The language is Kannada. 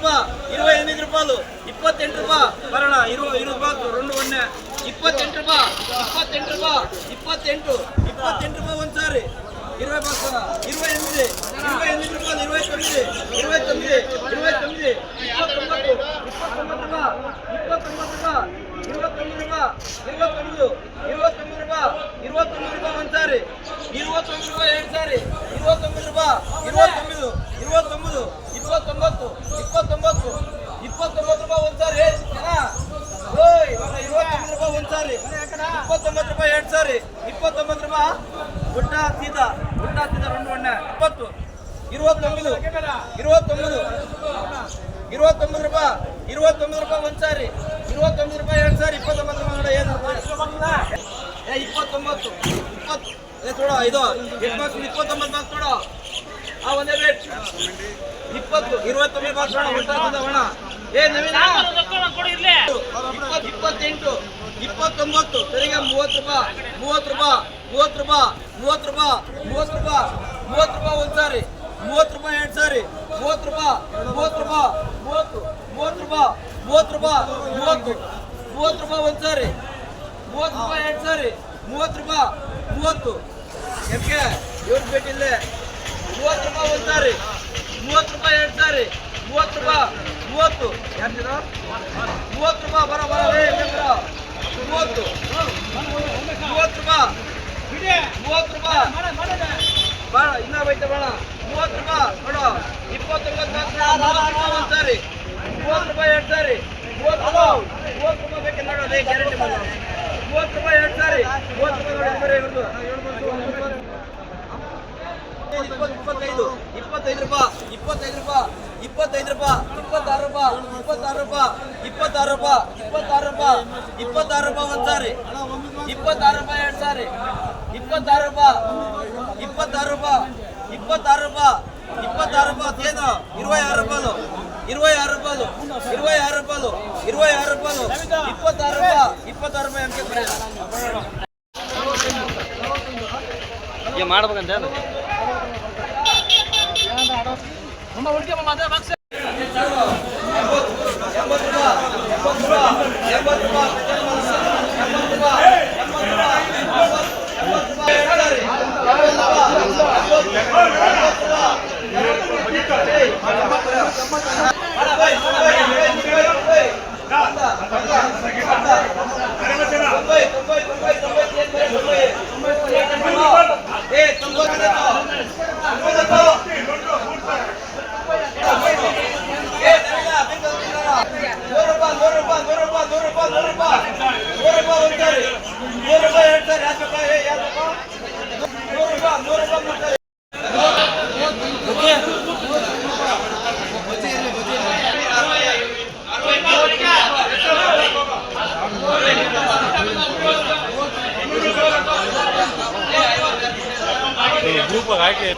28 రూపాయలు 28 రూపాయలు భరణ 20 రూపాయలు 2 వన్నే 28 రూపాయలు 28 రూపాయలు ಒಂದ್ಸಾರಿ 20 రూపాయలు 28 రూపాయలు 29 ಒಂದ್ಸಾರಿ 29 రూపాయలు ಎರಡು ಸಾರಿ 29 రూపాయలు 29 ಒಂದ್ಸಾರಿ ಓಯ್ 29 ರೂಪಾಯಿ ಒಂದ್ಸಾರಿ 29 ರೂಪಾಯಿ ಎರಡು ಸಾರಿ 29 ರೂಪಾಯಿ ಗುಡ್ಡ ಸೀದಾ 2 ವಣ್ಣ 20 29 ರೂಪಾಯಿ ಒಂದ್ಸಾರಿ 29 ರೂಪಾಯಿ ಎರಡು ಸಾರಿ 29 ರೂಪಾಯಿ ಏನು 29 थोड़ा ಇದು 29 ಬಾಕ್ಸ್ ನೋಡು ಆ ಒಂದೇ ರೇಟ್ 20 29 ಬಾಕ್ಸ್ ನೋಡು ಹೊಂಟಾದ ಒಣ ಏ ನವೀನ ಕೊಡು ಇರ್ಲಿ 28 29 ಸರಿಗೆ 30 ರೂಪಾಯಿ ಒಂದ್ಸಾರಿ 30 ರೂಪಾಯಿ ಎರಡು ಸಾರಿ 30 ರೂಪಾಯಿ ಒಂದ್ಸಾರಿ 30 ರೂಪಾಯಿ ಎರಡು ಸಾರಿ 30 ಎಮ್ಗೆ ಇವ್ರು ಬೇಕಿಲ್ಲ 30 ರೂಪಾಯಿ ಒಂದ್ಸಾರಿ 30 ರೂಪಾಯಿ ಎರಡು ಸಾರಿ 30 ಯಾರ್ದಿರ 30 ರೂಪಾಯಿ ಬರ 30 ರೂಪಾಯಿ ಬಾಳ ಇನ್ನ ಬೈತೆ ಬಾಳ 30 ರೂಪಾಯಿ ನೋಡು 29 ಒಂದ್ಸಾರಿ 30 ರೂಪಾಯಿ ಎರಡು ಸಾರಿ 30 ರೂಪಾಯಿ ಬೇಕಿಲ್ಲ ನೋಡು ಅದೇ ಗ್ಯಾರಂಟಿ ಮಾಡು 30 ರೂಪಾಯಿ ಎರಡು ಸಾರಿ 30 ರೂಪಾಯಿ ನೋಡಿ ಬರೀ ಇವ್ರದ್ದು 25 ರೂಪಾಯಿ 26 ರೂಪಾಯಿ 26 ರೂಪಾಯಿ ಒಂದ್ಸಾರಿ 26 ರೂಪಾಯಿ ಎರಡು ಸಾರಿ 26 ರೂಪಾಯಿ ಏನು 26 ರೂಪಾಯಿ 26 ರೂಪಾಯಿ ಅಂಕೆ ಮಾಡ್ಬೇಕಂತ ಗ್ರೂಪ್ ಹಾಕಿ